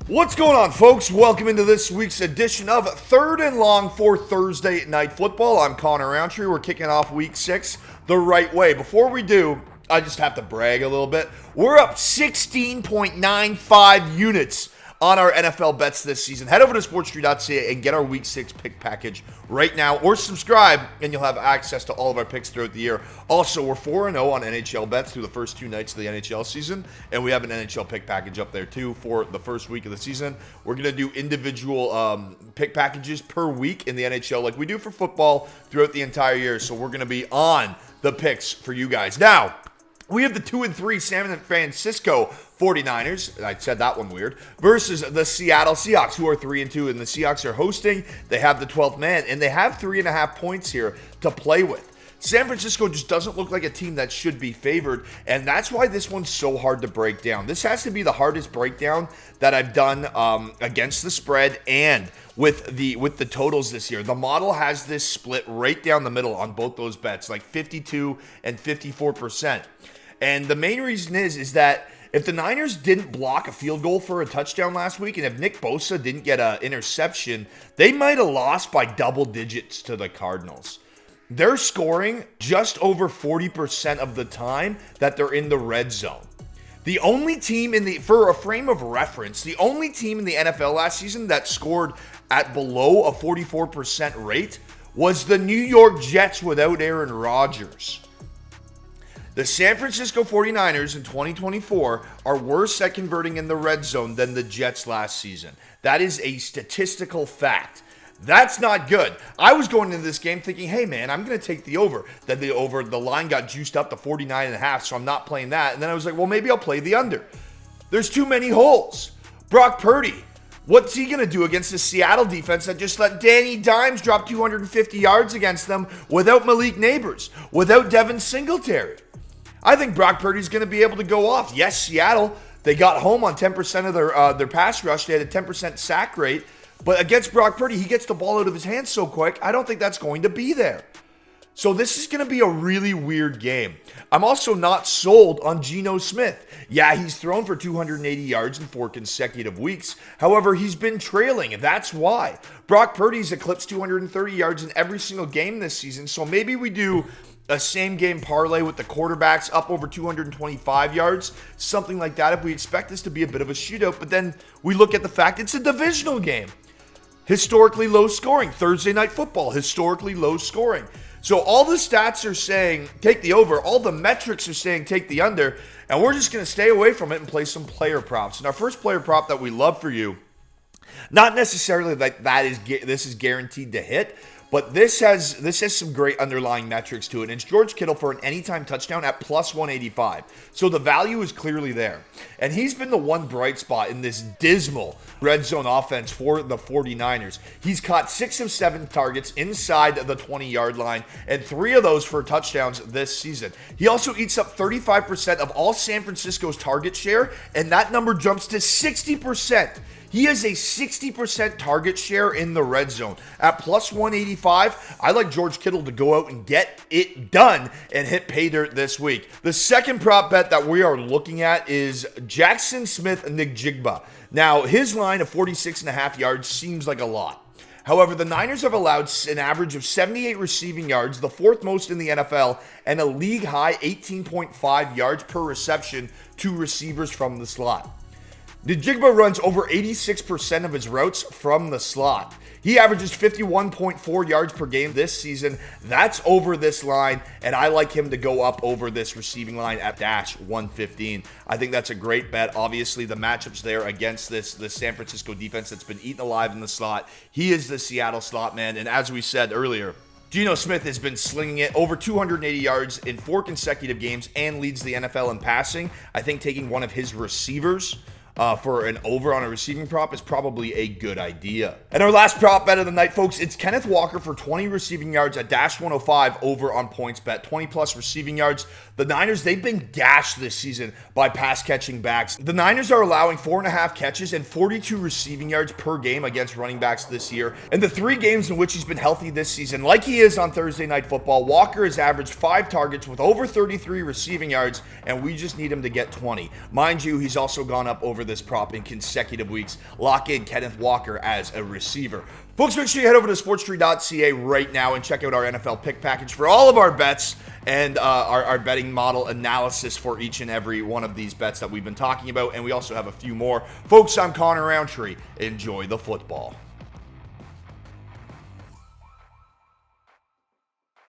What's going on, folks? Welcome into this week's edition of Third and Long for Thursday Night Football. I'm Connor Roundtree. We're kicking off Week 6 the right way. Before we do, I just have to brag a little bit. We're up 16.95 units on our NFL bets this season. Head over to sportstreet.ca and get our Week 6 pick package right now, or subscribe and you'll have access to all of our picks throughout the year. Also, we're 4-0 on NHL bets through the first 2 nights of the NHL season, and we have an NHL pick package up there too for the first week of the season. We're going to do individual pick packages per week in the NHL like we do for football throughout the entire year, so we're going to be on the picks for you guys. Now, we have the 2-3 San Francisco 49ers, I said that one weird, versus the Seattle Seahawks, who are 3-2, and the Seahawks are hosting. They have the 12th man, and they have 3.5 points here to play with. San Francisco just doesn't look like a team that should be favored, and that's why this one's so hard to break down. This has to be the hardest breakdown that I've done against the spread and with the totals this year. The model has this split right down the middle on both those bets, like 52 and 54%. And the main reason is that if the Niners didn't block a field goal for a touchdown last week, and if Nick Bosa didn't get an interception, they might have lost by double digits to the Cardinals. They're scoring just over 40% of the time that they're in the red zone. The only team for a frame of reference, the only team in the NFL last season that scored at below a 44% rate was the New York Jets without Aaron Rodgers. The San Francisco 49ers in 2024 are worse at converting in the red zone than the Jets last season. That is a statistical fact. That's not good. I was going into this game thinking, hey man, I'm going to take the over. Then the line got juiced up to 49.5, so I'm not playing that. And then I was like, well, maybe I'll play the under. There's too many holes. Brock Purdy, what's he going to do against the Seattle defense that just let Danny Dimes drop 250 yards against them without Malik Neighbors, without Devin Singletary? I think Brock Purdy's going to be able to go off. Yes, Seattle, they got home on 10% of their pass rush. They had a 10% sack rate. But against Brock Purdy, he gets the ball out of his hands so quick, I don't think that's going to be there. So this is going to be a really weird game. I'm also not sold on Geno Smith. Yeah, he's thrown for 280 yards in 4 consecutive weeks. However, he's been trailing, and that's why. Brock Purdy's eclipsed 230 yards in every single game this season. So maybe we do a same-game parlay with the quarterbacks up over 225 yards, something like that, if we expect this to be a bit of a shootout. But then we look at the fact it's a divisional game. Historically low scoring. Thursday Night Football, historically low scoring. So all the stats are saying take the over. All the metrics are saying take the under. And we're just going to stay away from it and play some player props. And our first player prop that we love for you, not necessarily like this is guaranteed to hit, but this has some great underlying metrics to it. And it's George Kittle for an anytime touchdown at plus 185. So the value is clearly there. And he's been the one bright spot in this dismal red zone offense for the 49ers. He's caught 6 of 7 targets inside the 20-yard line, and 3 of those for touchdowns this season. He also eats up 35% of all San Francisco's target share, and that number jumps to 60%. He has a 60% target share in the red zone. At plus 185, I like George Kittle to go out and get it done and hit pay dirt this week. The second prop bet that we are looking at is Jackson Smith-Njigba. Now, his line of 46.5 yards seems like a lot. However, the Niners have allowed an average of 78 receiving yards, the 4th most in the NFL, and a league-high 18.5 yards per reception to receivers from the slot. Njigba runs over 86% of his routes from the slot. He averages 51.4 yards per game this season. That's over this line, and I like him to go up over this receiving line at dash 115. I think that's a great bet. Obviously, the matchups there against the San Francisco defense that's been eaten alive in the slot. He is the Seattle slot man, and as we said earlier, Geno Smith has been slinging it over 280 yards in 4 consecutive games and leads the NFL in passing. I think taking one of his receivers for an over on a receiving prop is probably a good idea. And our last prop bet of the night, folks, it's Kenneth Walker for 20 receiving yards at dash 105 over on PointsBet. 20 plus receiving yards. The Niners, they've been gashed this season by pass catching backs. The Niners are allowing 4.5 catches and 42 receiving yards per game against running backs this year. And the 3 games in which he's been healthy this season, like he is on Thursday Night Football, Walker has averaged 5 targets with over 33 receiving yards, and we just need him to get 20. Mind you, he's also gone up over over this prop in consecutive weeks. Lock in Kenneth Walker as a receiver. Folks, make sure you head over to sportstree.ca right now and check out our NFL pick package for all of our bets and our betting model analysis for each and every one of these bets that we've been talking about. And we also have a few more. Folks, I'm Connor Roundtree. Enjoy the football.